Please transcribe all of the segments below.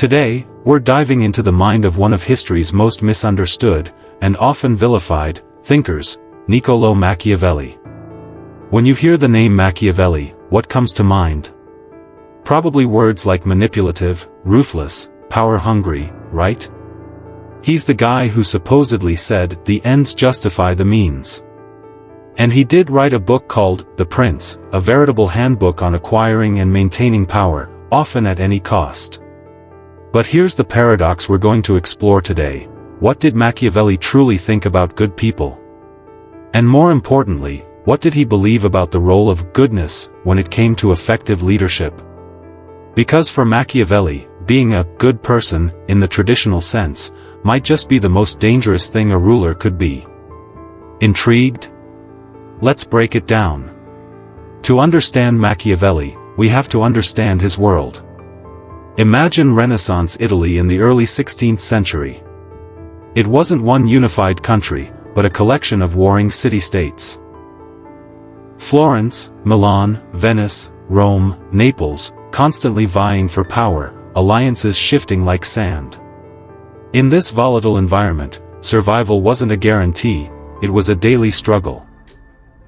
Today, we're diving into the mind of one of history's most misunderstood, and often vilified, thinkers, Niccolò Machiavelli. When you hear the name Machiavelli, what comes to mind? Probably words like manipulative, ruthless, power-hungry, right? He's the guy who supposedly said, "The ends justify the means." And he did write a book called The Prince, a veritable handbook on acquiring and maintaining power, often at any cost. But here's the paradox we're going to explore today. What did Machiavelli truly think about good people? And more importantly, what did he believe about the role of goodness when it came to effective leadership? Because for Machiavelli, being a good person, in the traditional sense, might just be the most dangerous thing a ruler could be. Intrigued? Let's break it down. To understand Machiavelli, we have to understand his world. Imagine Renaissance Italy in the early 16th century. It wasn't one unified country, but a collection of warring city-states. Florence, Milan, Venice, Rome, Naples, constantly vying for power, alliances shifting like sand. In this volatile environment, survival wasn't a guarantee, it was a daily struggle.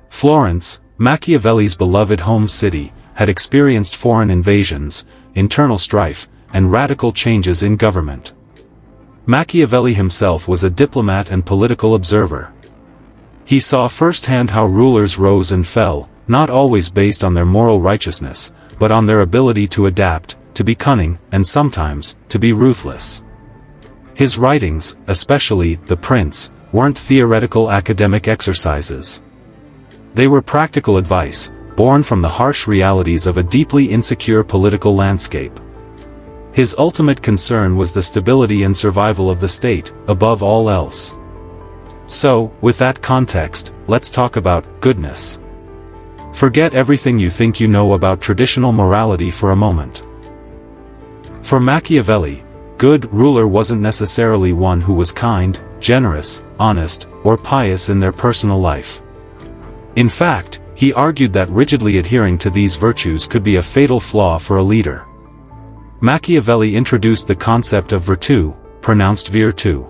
Florence, Machiavelli's beloved home city, had experienced foreign invasions, internal strife, and radical changes in government. Machiavelli himself was a diplomat and political observer. He saw firsthand how rulers rose and fell, not always based on their moral righteousness, but on their ability to adapt, to be cunning, and sometimes, to be ruthless. His writings, especially The Prince, weren't theoretical academic exercises. They were practical advice, born from the harsh realities of a deeply insecure political landscape. His ultimate concern was the stability and survival of the state, above all else. So, with that context, let's talk about goodness. Forget everything you think you know about traditional morality for a moment. For Machiavelli, good ruler wasn't necessarily one who was kind, generous, honest, or pious in their personal life. In fact, he argued that rigidly adhering to these virtues could be a fatal flaw for a leader. Machiavelli introduced the concept of virtù, pronounced virtù.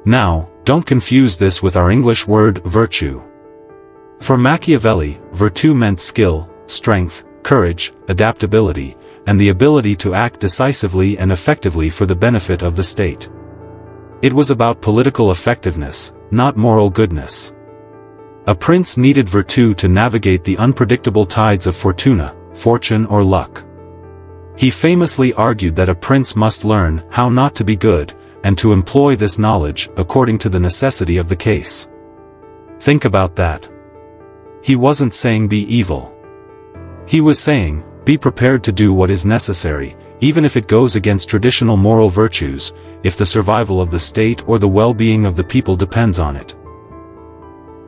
Now, don't confuse this with our English word virtue. For Machiavelli, virtù meant skill, strength, courage, adaptability, and the ability to act decisively and effectively for the benefit of the state. It was about political effectiveness, not moral goodness. A prince needed virtù to navigate the unpredictable tides of fortuna, fortune or luck. He famously argued that a prince must learn how not to be good, and to employ this knowledge according to the necessity of the case. Think about that. He wasn't saying be evil. He was saying, be prepared to do what is necessary, even if it goes against traditional moral virtues, if the survival of the state or the well-being of the people depends on it.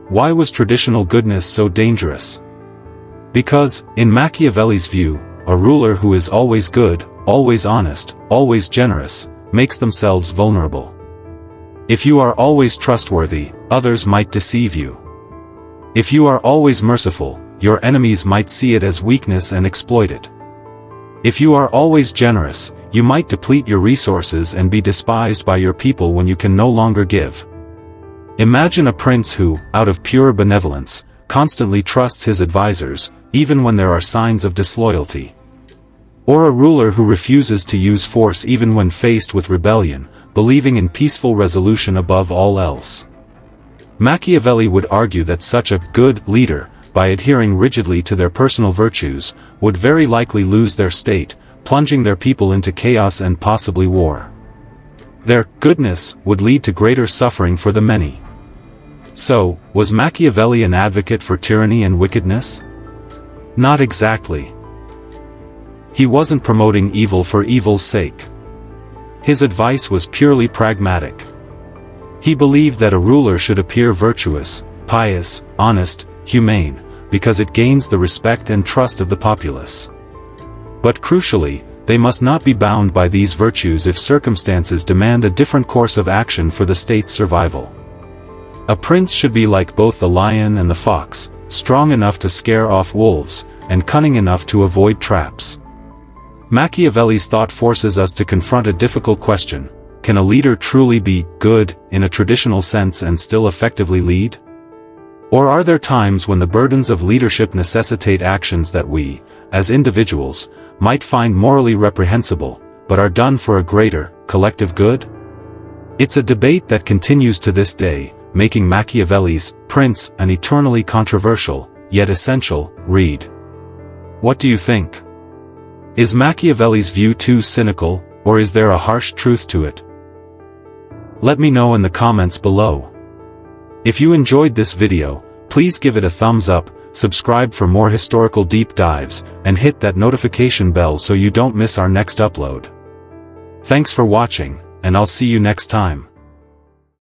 Why was traditional goodness so dangerous? Because, in Machiavelli's view, a ruler who is always good, always honest, always generous, makes themselves vulnerable. If you are always trustworthy, others might deceive you. If you are always merciful, your enemies might see it as weakness and exploit it. If you are always generous, you might deplete your resources and be despised by your people when you can no longer give. Imagine a prince who, out of pure benevolence, constantly trusts his advisors, even when there are signs of disloyalty. Or a ruler who refuses to use force even when faced with rebellion, believing in peaceful resolution above all else. Machiavelli would argue that such a good leader, by adhering rigidly to their personal virtues, would very likely lose their state, plunging their people into chaos and possibly war. Their goodness would lead to greater suffering for the many. So, was Machiavelli an advocate for tyranny and wickedness? Not exactly. He wasn't promoting evil for evil's sake. His advice was purely pragmatic. He believed that a ruler should appear virtuous, pious, honest, humane, because it gains the respect and trust of the populace. But crucially, they must not be bound by these virtues if circumstances demand a different course of action for the state's survival. A prince should be like both the lion and the fox, strong enough to scare off wolves, and cunning enough to avoid traps. Machiavelli's thought forces us to confront a difficult question: can a leader truly be good in a traditional sense and still effectively lead? Or are there times when the burdens of leadership necessitate actions that we, as individuals, might find morally reprehensible, but are done for a greater, collective good? It's a debate that continues to this day, making Machiavelli's Prince an eternally controversial, yet essential, read. What do you think? Is Machiavelli's view too cynical, or is there a harsh truth to it? Let me know in the comments below. If you enjoyed this video, please give it a thumbs up, subscribe for more historical deep dives, and hit that notification bell so you don't miss our next upload. Thanks for watching, and I'll see you next time.